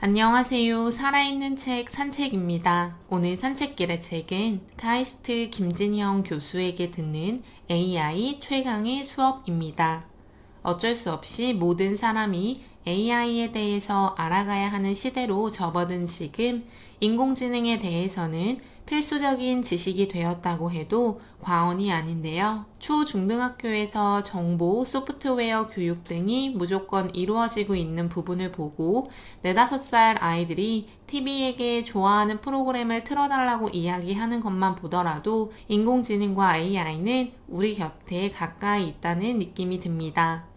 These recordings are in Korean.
안녕하세요. 살아있는 책 산책입니다. 오늘 산책길의 책은 카이스트 김진형 교수에게 듣는 AI 최강의 수업입니다. 어쩔 수 없이 모든 사람이 AI에 대해서 알아가야 하는 시대로 접어든 지금 인공지능에 대해서는 필수적인 지식이 되었다고 해도 과언이 아닌데요. 초중등학교에서 정보, 소프트웨어 교육 등이 무조건 이루어지고 있는 부분을 보고 4, 5살 아이들이 TV에게 좋아하는 프로그램을 틀어달라고 이야기하는 것만 보더라도 인공지능과 AI는 우리 곁에 가까이 있다는 느낌이 듭니다.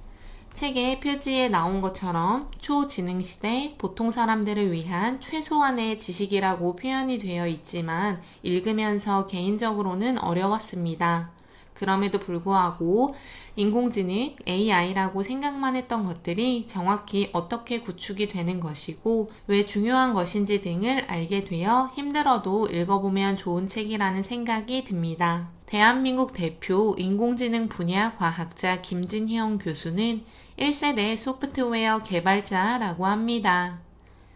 책의 표지에 나온 것처럼 초지능시대 보통 사람들을 위한 최소한의 지식이라고 표현이 되어 있지만 읽으면서 개인적으로는 어려웠습니다. 그럼에도 불구하고 인공지능 AI라고 생각만 했던 것들이 정확히 어떻게 구축이 되는 것이고 왜 중요한 것인지 등을 알게 되어 힘들어도 읽어보면 좋은 책이라는 생각이 듭니다. 대한민국 대표 인공지능 분야 과학자 김진형 교수는 1세대 소프트웨어 개발자라고 합니다.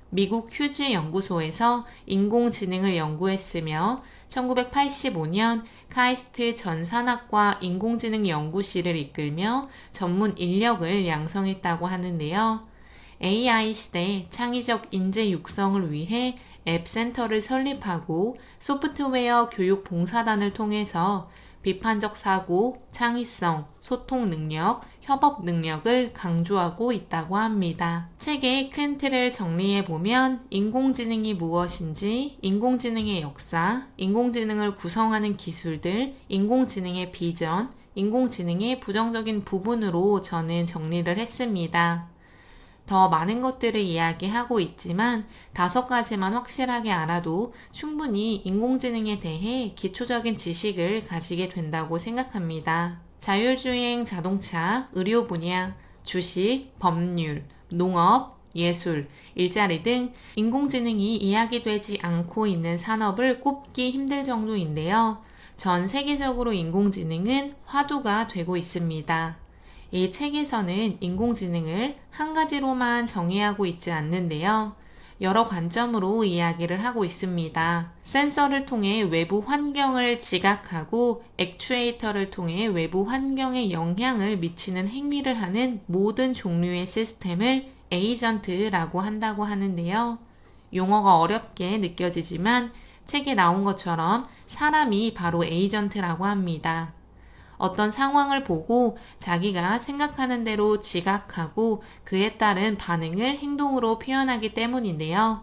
미국 휴지 연구소에서 인공지능을 연구했으며 1985년 카이스트 전산학과 인공지능 연구실을 이끌며 전문 인력을 양성했다고 하는데요. AI 시대 창의적 인재 육성을 위해 앱센터를 설립하고 소프트웨어 교육 봉사단을 통해서 비판적 사고, 창의성, 소통 능력, 협업 능력을 강조하고 있다고 합니다. 책의 큰 틀을 정리해보면 인공지능이 무엇인지, 인공지능의 역사, 인공지능을 구성하는 기술들, 인공지능의 비전, 인공지능의 부정적인 부분으로 저는 정리를 했습니다. 더 많은 것들을 이야기하고 있지만 5가지만 확실하게 알아도 충분히 인공지능에 대해 기초적인 지식을 가지게 된다고 생각합니다. 자율주행 자동차, 의료 분야, 주식, 법률, 농업, 예술, 일자리 등 인공지능이 이야기되지 않고 있는 산업을 꼽기 힘들 정도인데요. 전 세계적으로 인공지능은 화두가 되고 있습니다. 이 책에서는 인공지능을 한 가지로만 정의하고 있지 않는데요. 여러 관점으로 이야기를 하고 있습니다. 센서를 통해 외부 환경을 지각하고 액추에이터를 통해 외부 환경에 영향을 미치는 행위를 하는 모든 종류의 시스템을 에이전트라고 한다고 하는데요. 용어가 어렵게 느껴지지만 책에 나온 것처럼 사람이 바로 에이전트라고 합니다. 어떤 상황을 보고 자기가 생각하는 대로 지각하고 그에 따른 반응을 행동으로 표현하기 때문인데요.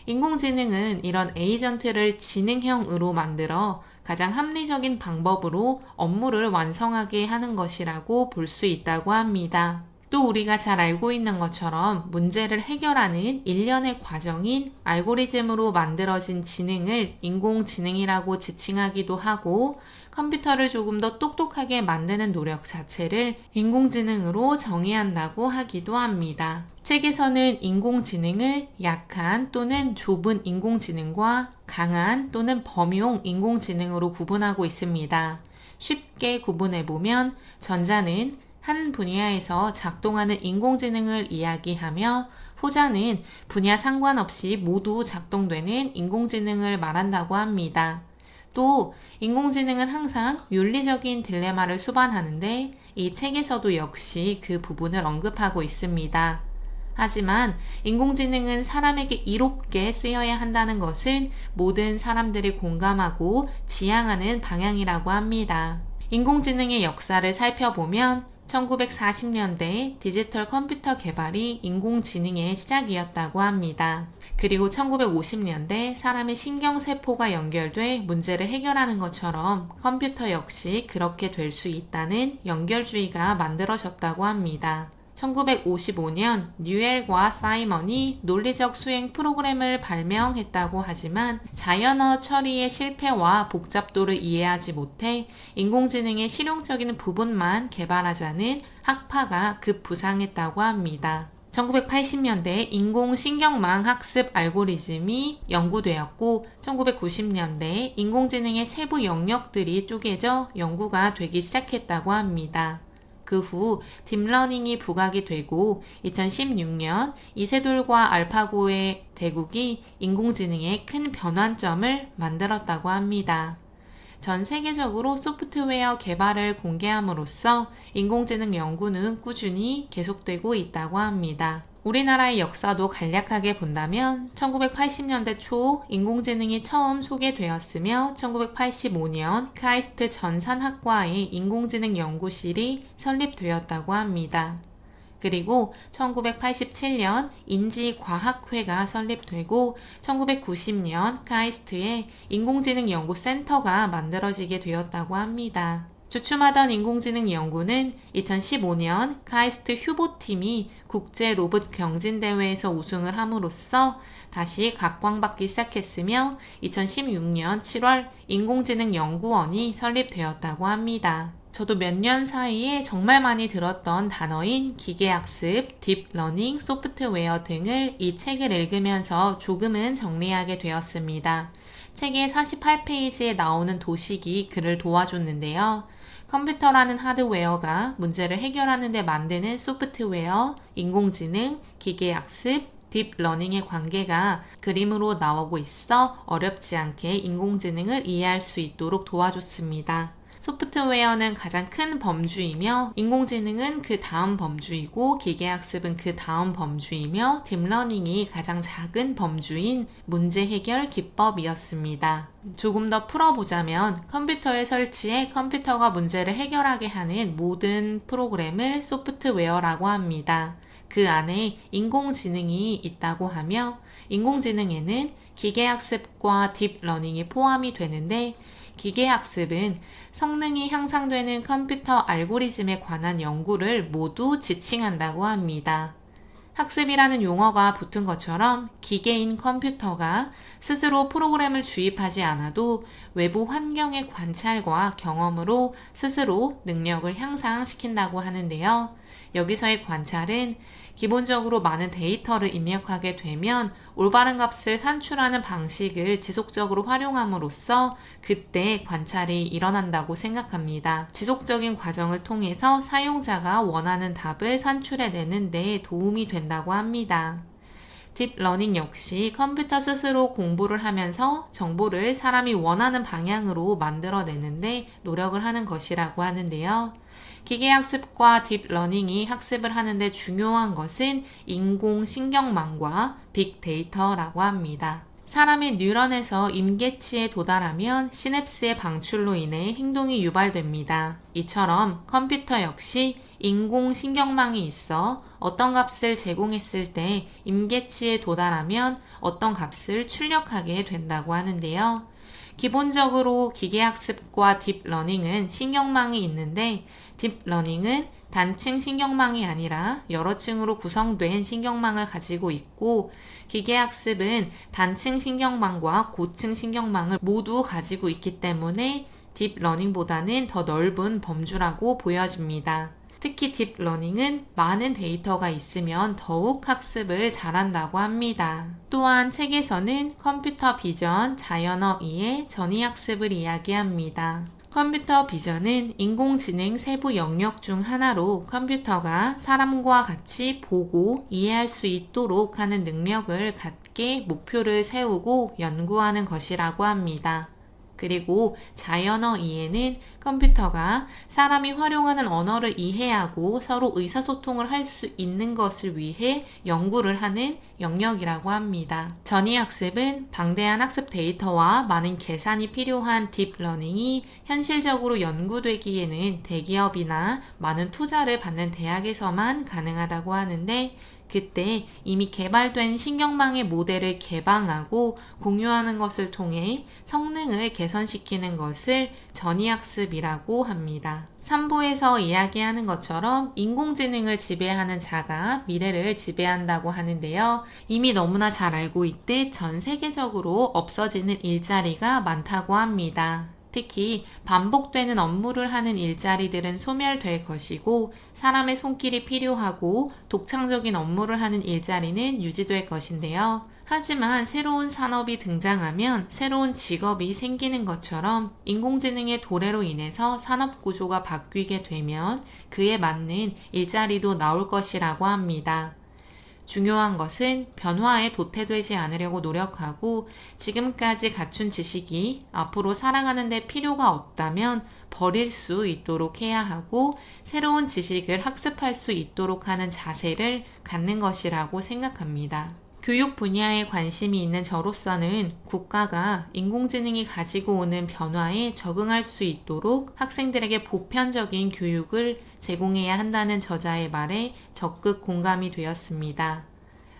인공지능은 이런 에이전트를 지능형으로 만들어 가장 합리적인 방법으로 업무를 완성하게 하는 것이라고 볼 수 있다고 합니다. 또 우리가 잘 알고 있는 것처럼 문제를 해결하는 일련의 과정인 알고리즘으로 만들어진 지능을 인공지능이라고 지칭하기도 하고 컴퓨터를 조금 더 똑똑하게 만드는 노력 자체를 인공지능으로 정의한다고 하기도 합니다. 책에서는 인공지능을 약한 또는 좁은 인공지능과 강한 또는 범용 인공지능으로 구분하고 있습니다. 쉽게 구분해보면 전자는 한 분야에서 작동하는 인공지능을 이야기하며 후자는 분야 상관없이 모두 작동되는 인공지능을 말한다고 합니다. 또 인공지능은 항상 윤리적인 딜레마를 수반하는데 이 책에서도 역시 그 부분을 언급하고 있습니다. 하지만 인공지능은 사람에게 이롭게 쓰여야 한다는 것은 모든 사람들이 공감하고 지향하는 방향이라고 합니다. 인공지능의 역사를 살펴보면 1940년대 디지털 컴퓨터 개발이 인공지능의 시작이었다고 합니다. 그리고 1950년대 사람의 신경세포가 연결돼 문제를 해결하는 것처럼 컴퓨터 역시 그렇게 될 수 있다는 연결주의가 만들어졌다고 합니다. 1955년 뉴엘과 사이먼이 논리적 수행 프로그램을 발명했다고 하지만 자연어 처리의 실패와 복잡도를 이해하지 못해 인공지능의 실용적인 부분만 개발하자는 학파가 급부상했다고 합니다. 1980년대 인공신경망 학습 알고리즘이 연구되었고 1990년대 인공지능의 세부 영역들이 쪼개져 연구가 되기 시작했다고 합니다. 그 후 딥러닝이 부각이 되고 2016년 이세돌과 알파고의 대국이 인공지능에 큰 변환점을 만들었다고 합니다. 전 세계적으로 소프트웨어 개발을 공개함으로써 인공지능 연구는 꾸준히 계속되고 있다고 합니다. 우리나라의 역사도 간략하게 본다면 1980년대 초 인공지능이 처음 소개되었으며 1985년 카이스트 전산학과의 인공지능 연구실이 설립되었다고 합니다. 그리고 1987년 인지과학회가 설립되고 1990년 카이스트에 인공지능 연구센터가 만들어지게 되었다고 합니다. 주춤하던 인공지능 연구는 2015년 카이스트 휴보팀이 국제 로봇 경진대회에서 우승을 함으로써 다시 각광받기 시작했으며 2016년 7월 인공지능 연구원이 설립되었다고 합니다. 저도 몇 년 사이에 정말 많이 들었던 단어인 기계학습, 딥러닝, 소프트웨어 등을 이 책을 읽으면서 조금은 정리하게 되었습니다. 책의 48페이지에 나오는 도식이 그를 도와줬는데요. 컴퓨터라는 하드웨어가 문제를 해결하는 데 만드는 소프트웨어, 인공지능, 기계학습, 딥러닝의 관계가 그림으로 나오고 있어 어렵지 않게 인공지능을 이해할 수 있도록 도와줬습니다. 소프트웨어는 가장 큰 범주이며 인공지능은 그 다음 범주이고 기계학습은 그 다음 범주이며 딥러닝이 가장 작은 범주인 문제 해결 기법이었습니다. 조금 더 풀어보자면 컴퓨터에 설치해 컴퓨터가 문제를 해결하게 하는 모든 프로그램을 소프트웨어라고 합니다. 그 안에 인공지능이 있다고 하며 인공지능에는 기계학습과 딥러닝이 포함이 되는데 기계학습은 성능이 향상되는 컴퓨터 알고리즘에 관한 연구를 모두 지칭한다고 합니다. 학습이라는 용어가 붙은 것처럼 기계인 컴퓨터가 스스로 프로그램을 주입하지 않아도 외부 환경의 관찰과 경험으로 스스로 능력을 향상시킨다고 하는데요. 여기서의 관찰은 기본적으로 많은 데이터를 입력하게 되면 올바른 값을 산출하는 방식을 지속적으로 활용함으로써 그때 관찰이 일어난다고 생각합니다. 지속적인 과정을 통해서 사용자가 원하는 답을 산출해내는 데 도움이 된다고 합니다. 딥러닝 역시 컴퓨터 스스로 공부를 하면서 정보를 사람이 원하는 방향으로 만들어내는데 노력을 하는 것이라고 하는데요. 기계학습과 딥러닝이 학습을 하는데 중요한 것은 인공신경망과 빅데이터라고 합니다. 사람의 뉴런에서 임계치에 도달하면 시냅스의 방출로 인해 행동이 유발됩니다. 이처럼 컴퓨터 역시 인공신경망이 있어 어떤 값을 제공했을 때 임계치에 도달하면 어떤 값을 출력하게 된다고 하는데요. 기본적으로 기계학습과 딥러닝은 신경망이 있는데 딥러닝은 단층 신경망이 아니라 여러 층으로 구성된 신경망을 가지고 있고 기계학습은 단층 신경망과 고층 신경망을 모두 가지고 있기 때문에 딥러닝보다는 더 넓은 범주라고 보여집니다. 특히 딥러닝은 많은 데이터가 있으면 더욱 학습을 잘한다고 합니다. 또한 책에서는 컴퓨터 비전, 자연어휘의 전이학습을 이야기합니다. 컴퓨터 비전은 인공지능 세부 영역 중 하나로 컴퓨터가 사람과 같이 보고 이해할 수 있도록 하는 능력을 갖게 목표를 세우고 연구하는 것이라고 합니다. 그리고 자연어 이해는 컴퓨터가 사람이 활용하는 언어를 이해하고 서로 의사소통을 할 수 있는 것을 위해 연구를 하는 영역이라고 합니다. 전이학습은 방대한 학습 데이터와 많은 계산이 필요한 딥러닝이 현실적으로 연구되기에는 대기업이나 많은 투자를 받는 대학에서만 가능하다고 하는데 그때 이미 개발된 신경망의 모델을 개방하고 공유하는 것을 통해 성능을 개선시키는 것을 전이학습이라고 합니다. 3부에서 이야기하는 것처럼 인공지능을 지배하는 자가 미래를 지배한다고 하는데요. 이미 너무나 잘 알고 있듯 전 세계적으로 없어지는 일자리가 많다고 합니다. 특히 반복되는 업무를 하는 일자리들은 소멸될 것이고 사람의 손길이 필요하고 독창적인 업무를 하는 일자리는 유지될 것인데요. 하지만 새로운 산업이 등장하면 새로운 직업이 생기는 것처럼 인공지능의 도래로 인해서 산업 구조가 바뀌게 되면 그에 맞는 일자리도 나올 것이라고 합니다. 중요한 것은 변화에 도태되지 않으려고 노력하고 지금까지 갖춘 지식이 앞으로 살아가는 데 필요가 없다면 버릴 수 있도록 해야 하고 새로운 지식을 학습할 수 있도록 하는 자세를 갖는 것이라고 생각합니다. 교육 분야에 관심이 있는 저로서는 국가가 인공지능이 가지고 오는 변화에 적응할 수 있도록 학생들에게 보편적인 교육을 제공해야 한다는 저자의 말에 적극 공감이 되었습니다.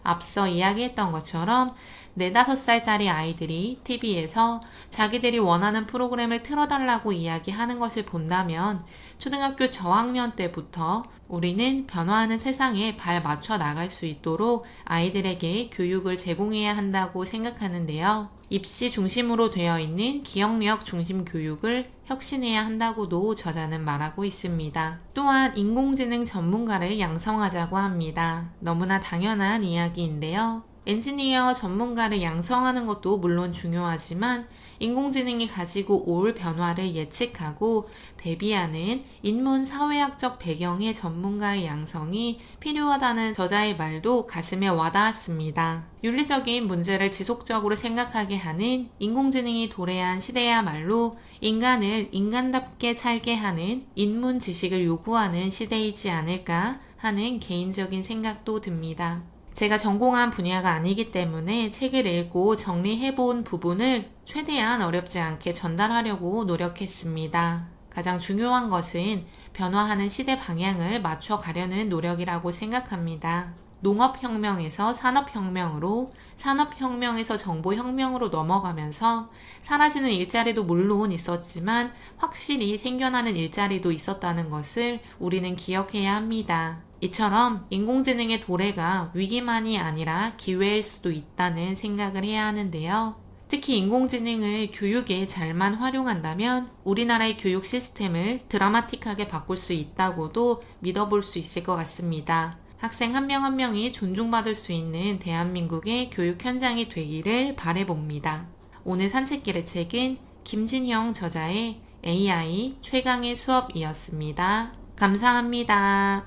앞서 이야기했던 것처럼 4, 5살짜리 아이들이 TV에서 자기들이 원하는 프로그램을 틀어달라고 이야기하는 것을 본다면 초등학교 저학년 때부터 우리는 변화하는 세상에 발 맞춰 나갈 수 있도록 아이들에게 교육을 제공해야 한다고 생각하는데요. 입시 중심으로 되어 있는 기억력 중심 교육을 혁신해야 한다고도 저자는 말하고 있습니다. 또한 인공지능 전문가를 양성하자고 합니다. 너무나 당연한 이야기인데요. 엔지니어 전문가를 양성하는 것도 물론 중요하지만 인공지능이 가지고 올 변화를 예측하고 대비하는 인문 사회학적 배경의 전문가의 양성이 필요하다는 저자의 말도 가슴에 와닿았습니다. 윤리적인 문제를 지속적으로 생각하게 하는 인공지능이 도래한 시대야말로 인간을 인간답게 살게 하는 인문 지식을 요구하는 시대이지 않을까 하는 개인적인 생각도 듭니다. 제가 전공한 분야가 아니기 때문에 책을 읽고 정리해본 부분을 최대한 어렵지 않게 전달하려고 노력했습니다. 가장 중요한 것은 변화하는 시대 방향을 맞춰가려는 노력이라고 생각합니다. 농업혁명에서 산업혁명으로, 산업혁명에서 정보혁명으로 넘어가면서 사라지는 일자리도 물론 있었지만 확실히 생겨나는 일자리도 있었다는 것을 우리는 기억해야 합니다. 이처럼 인공지능의 도래가 위기만이 아니라 기회일 수도 있다는 생각을 해야 하는데요. 특히 인공지능을 교육에 잘만 활용한다면 우리나라의 교육 시스템을 드라마틱하게 바꿀 수 있다고도 믿어볼 수 있을 것 같습니다. 학생 한 명 한 명이 존중받을 수 있는 대한민국의 교육 현장이 되기를 바라봅니다. 오늘 산책길의 책은 김진형 저자의 AI 최강의 수업이었습니다. 감사합니다.